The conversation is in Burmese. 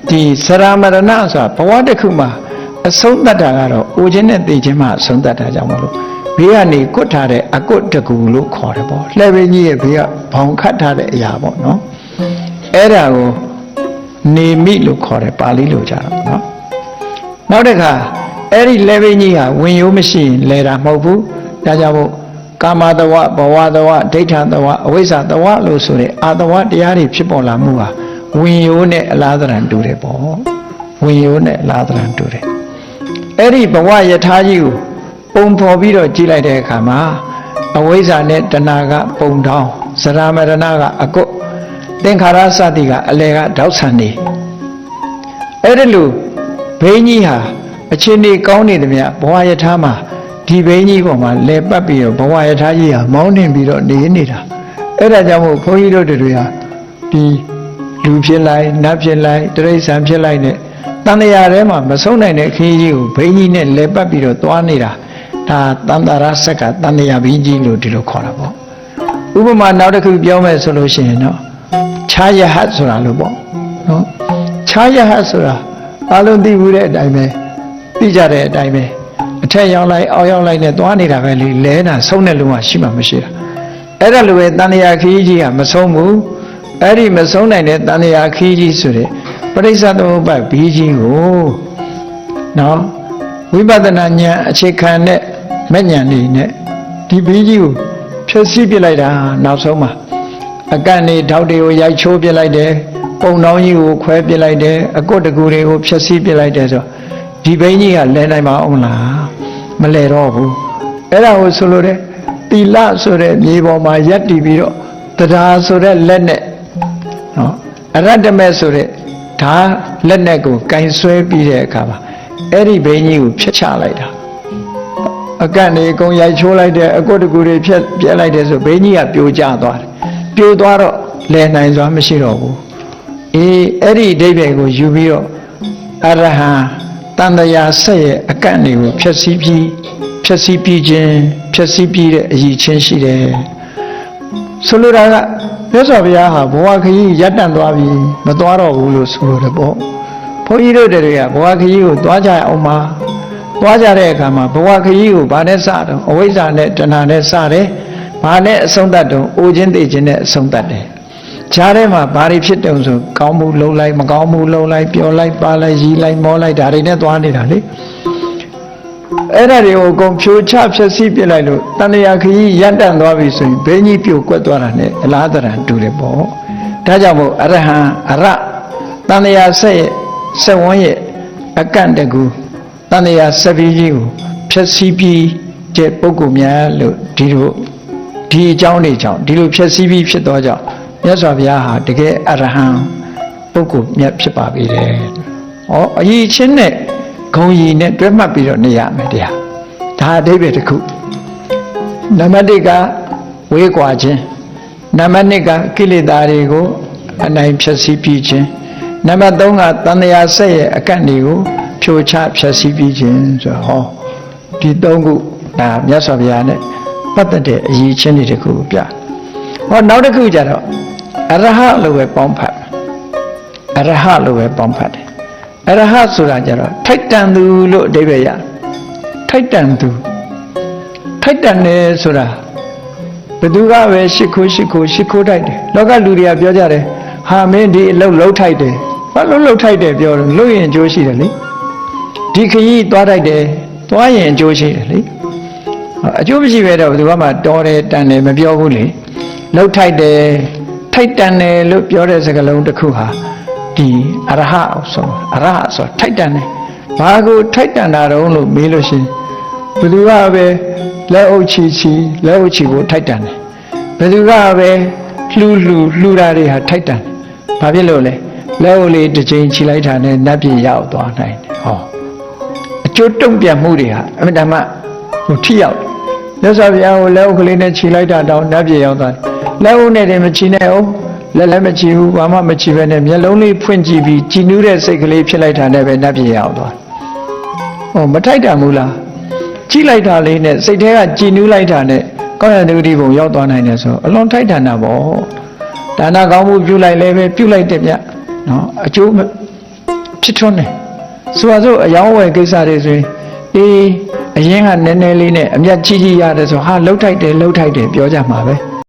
ဒီစရာမရဏဆိုတာဘဝတစ်ခုမှာအဆုံးသတ်တာကတော့အိုခြင်းနဲ့သိခြင်းမှာအဆုံးသတ်တာကြောင့်မလို့ဘေးကနေကွတ်ထားတဲ့အကွတ်တကူလို့ခေါ်တယ်ပေါ့လှဲပင်းကြီးရဲ့ဘေးကဘောင်ခတ်ထားတဲ့အရာပေါ့နော်အဲ့ဒါကိုနေမိလို့ခေါ်တယ်ပါဠိလိုကြတော့နော်နောက်တစ်ခါအဲ့ဒီလှဲပင်းကြီးဟာဝင်ရိုးမရှိရင်လဲတာမဟုတ်ဘူးဒါကြောင့်မို့ကာမတဝဘဝတဝဒိဋ္ဌတဝအဝိဇ္ဇတဝလို့ဆိုတဲ့အာတဝတရားတွေဖြစ်ပေါ်လာမှုဟာဝင်ရိုးနဲ့အလားတန်တူတယ်ပေါ့ဝင်ရိုးနဲ့အလားတန်တူတယ်အဲ့ဒီဘဝယထာကြီးကိုပုံဖော်ပြီးတော့ကြည့်လိုက်တဲ့အခါမှာအဝိဇ္ဇာနဲ့တဏှာကပုံတောင်းဇရာမရဏကအကုတ်သင်္ခါရစသည်ကအလေကတောက်ဆန်နေအဲ့ဒီလိုဘိန်းကြီးဟာအချင်းနေကောင်းနေသမျှဘဝယထာမှာဒီဘိန်းကြီးပေါ်မှာလဲပတ်ပြီးတော့ဘဝယထာကြီးဟာမောင်းနှင်ပြီးတော့နေနေတာအဲ့ဒါကြောင့်မို့ဘုန်းကြီးတို့တွေဟာဒီလူဖြစ်လိုက်နတ်ဖြစ်လိုက်တိရစ္ဆာန်ဖြစ်လိုက်နဲ့တန်တရားထဲမှာမဆုံးနိုင်တဲ့ခရီးကြီးကိုဘိန်းကြီးနဲ့လဲပတ်ပြီးတော့သွားနေတာဒါတန်တာရဆက်ကတန်တရားဘိန်းကြီးလို့ဒီလိုခေါ်တာပေါ့ဥပမာနောက်တစ်ခုပြောမယ်ဆိုလို့ရှိရင်တော့ခြားရဟတ်ဆိုတာလို့ပေါ့နော်ခြားရဟတ်ဆိုတာအလုံးသိဘူးတဲ့အတိုင်းပဲသိကြတဲ့အတိုင်းပဲအထက်ရောက်လိုက်အောက်ရောက်လိုက်နဲ့သွားနေတာပဲလေလဲတာဆုံးတဲ့လူမှရှိမှမရှိတာအဲ့ဒါလိုပဲတန်တရားခရီးကြီးကမဆုံးဘူးအဲ့ဒီမဆုံးနိုင်တဲ့တန်တရားခရီးကြီးဆိုတဲ့ပရိစ္ဆသမုပ္ပါဒ်ဘီးကြီးကိုနော်ဝိပဿနာဉာဏ်အခြေခံတဲ့မဲ့ဉာဏ်နေနဲ့ဒီဘီးကြီးကိုဖြည့်ဆည်းပြလိုက်တာနောက်ဆုံးမှာအကန့်နေထောက်တွေကိုရိုက်ချိုးပြလိုက်တယ်ပုံတောင်းကြီးကိုခွဲပြလိုက်တယ်အကွတ်တကူတွေကိုဖြည့်ဆည်းပြလိုက်တယ်ဆိုဒီဘိန်းကြီးကလဲနိုင်ပါအောင်လားမလဲတော့ဘူးအဲ့ဒါကိုဆိုလို့တဲ့တိလဆိုတဲ့မြေပေါ်မှာရပ်တည်ပြီးတော့တရားဆိုတဲ့လက်နဲ့နော်အရတ္တမဲ့ဆိုတဲ့ဓာလက်နဲ့ကိုကင်ဆွဲပြီးတဲ့အခါမှာအဲ့ဒီဘိန်းကြီးကိုဖျက်ချလိုက်တာအကန့်နေအကုန်ရိုက်ချိုးလိုက်တဲ့အကွတ်တကူတွေပြက်လိုက်တယ်ဆိုဘိန်းကြီးကပြိုကျသွားတယ်ပြိုသွားတော့လဲနိုင်စွာမရှိတော့ဘူးအေးအဲ့ဒီအဓိပ္ပာယ်ကိုယူပြီးတော့အရဟံတန်တရားဆက်ရဲ့အကန့်တွေကိုဖျက်ဆီးပြီးခြင်းဖျက်ဆီးပြီးတဲ့အရည်ချင်းရှိတယ်ဆိုလိုတာကမြတ်စွာဘုရားဟာဘဝခရီးရပ်တန့်သွားပြီမသွားတော့ဘူးလို့ဆိုလိုတယ်ပေါ့ဘုန်းကြီးတို့တွေကဘဝခရီးကိုသွားကြအောင်ပါသွားကြတဲ့အခါမှာဘဝခရီးကိုဗာနဲ့စတော့အဝိဇ္ဇာနဲ့တဏှာနဲ့စတယ်ဘာနဲ့အဆုံးသတ်တော့အိုခြင်းသိခြင်းနဲ့အဆုံးသတ်တယ်ခြားထဲမှာဘာတွေဖြစ်တုံဆိုကောင်းမှုလုံးလိုက်မကောင်းမှုလုံးလိုက်ပျော်လိုက်ပါလိုက်ရီလိုက်မောလိုက်ဒါတွေနဲ့သွားနေတာလေအဲ့ဒါတွေကိုအကုန်ဖြိုချဖျက်ဆီးပြလိုက်လို့တဏှာခရီးရပ်တန့်သွားပြီဆိုရင်ဘိန်းကြီးပြိုကွက်သွားတာနဲ့အလားတန်တူတယ်ပေါ့ဒါကြောင့်မို့အရဟံအရတဏှာဆက်ရဲ့ဆက်ဝန်းရဲ့အကန့်တကူတဏှာဆက်ပြီးကြီးကိုဖျက်ဆီးပြီးတဲ့ပုဂ္ဂိုလ်များလို့ဒီလိုဒီအကြောင်းတွေကြောင့်ဒီလိုဖျက်ဆီးပြီးဖြစ်သောကြောင့်မြတ်စွာဘုရားဟာတကယ်အရဟံပုဂ္ဂိုလ်မြတ်ဖြစ်ပါပြီတဲ့။ဩအရေးချင်းနဲ့ဂုံရီနဲ့တွဲမှတ်ပြီးတော့နေရမယ်တရား။ဒါအဓိပ္ပာယ်တစ်ခု။နံပါတ်1ကဝေးကွာခြင်း။နံပါတ်2ကကိလေသာတွေကိုအနိုင်ဖျက်ဆီးပြီးခြင်း။နံပါတ်3ကတဏှာဆက်ရဲ့အကန့်တွေကိုဖြိုချဖျက်ဆီးပြီးခြင်းဆိုဟောဒီ3ခုဒါမြတ်စွာဘုရားနဲ့ပတ်သက်တဲ့အရေးချင်းတွေတစ်ခုပြ။ဟောနောက်တစ်ခုကျတော့အရဟလို့ပဲပေါင်းဖတ်အရဟလို့ပဲပေါင်းဖတ်တယ်အရဟဆိုတာကျတော့ထိုက်တန်သူလို့အဓိပ္ပာယ်ရထိုက်တန်သူထိုက်တန်တယ်ဆိုတာဘယ်သူကပဲရှ िख ိုးထိုက်တယ်လောကလူတွေကပြောကြတယ်ဟာမင်းဒီအလုပ်လှုပ်ထိုက်တယ်ဘာလို့လှုပ်ထိုက်တယ်ပြောတော့လှုပ်ရင်အကျိုးရှိတယ်လေဒီခရီးသွားထိုက်တယ်သွားရင်အကျိုးရှိတယ်လေအကျိုးမရှိပဲတော့ဘယ်သူမှတော်တယ်တန်တယ်မပြောဘူးလေလှုပ်ထိုက်တယ်ထိုက်တန်တယ်လို့ပြောတဲ့စကားလုံးတစ်ခုဟာဒီအရဟဆိုအရဟဆိုထိုက်တန်တယ်ဘာကိုထိုက်တန်တာတုံးလို့မေးလို့ရှိရင်ဘယ်သူကပဲလက်အုပ်ချီကိုထိုက်တန်တယ်ဘယ်သူကပဲလှူတာတွေဟာထိုက်တန်တယ်ဘာဖြစ်လို့လဲလက်အုပ်လေးတစ်ချိန်ချီလိုက်တာနဲ့နတ်ပြည်ရောက်သွားနိုင်တယ်ဟောအကျိုးတုံ့ပြန်မှုတွေဟာအမှန်တမ်းဟိုထိရောက်မြတ်စွာဘုရားကိုလက်အုပ်ကလေးနဲ့ချီလိုက်တာတောင်နတ်ပြည်ရောက်သွားတယ်လက်ဦးနဲ့တည်းမချီနဲ့အောင်လက်လည်းမချီဘူးဘာမှမချီပဲနဲ့မျက်လုံးလေးဖွင့်ကြည့်ပြီးကြည်နူးတဲ့စိတ်ကလေးဖြစ်လိုက်တာနဲ့ပဲနတ်ပြည်ရောက်သွားဟောမထိုက်တန်ဘူးလားကြည့်လိုက်တာလေးနဲ့စိတ်ထဲကကြည်နူးလိုက်တာနဲ့ကောင်းရတဲ့ဥဒီဘုံရောက်သွားနိုင်တယ်ဆိုအလွန်ထိုက်တန်တာပေါ့ဒါနကောင်းမှုပြုလိုက်လည်းပဲပြုလိုက်တယ်ဗျနော်အကျိုး ဖြစ်ထွန်းတယ်ဆိုပါစို့အယောင်းဝယ်ကိစ္စတွေဆိုရင်အေးအရင်ကနည်းနည်းလေးနဲ့အမျက်ကြီးကြီးရတယ်ဆိုဟာလှုပ်ထိုက်တယ်ပြောကြမှာပဲ